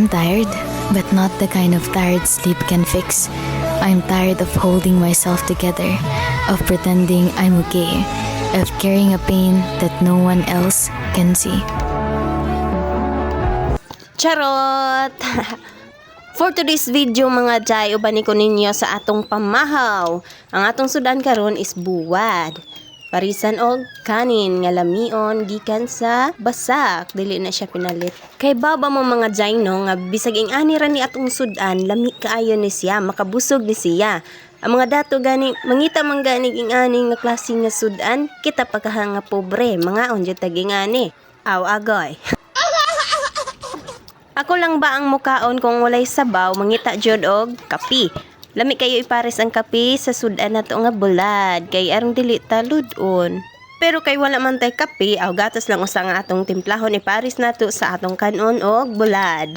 I'm tired, but not the kind of tired sleep can fix. I'm tired of holding myself together, of pretending I'm okay, of carrying a pain that no one else can see. Charot! For today's video mga jay, ubani ko ninyo sa atong pamahaw. Ang atong sudan karon is buwad. Parisan og kanin nga lamion gikan sa basak, dili na siya pinalit. Kay baba mo mga jay no nga bisag ing ani ra ni atong sudan, lami kaayo ni siya, makabusog ni siya. Ang mga dato gani mangita man gani ing aning nga klase nga sudan, kita pagkahanga pobre, mga onjud taging ani. Aw agoy. Ako lang ba ang mukaon kung walay sabaw, mangita jud og kapi. Lami kayo ipares ang kapi sa sudan nato nga bulad, kay arong dili taludon. Pero kay wala man tay kapi, aw gatas lang usa nga atong timplahon ipares nato sa atong kanon og bulad.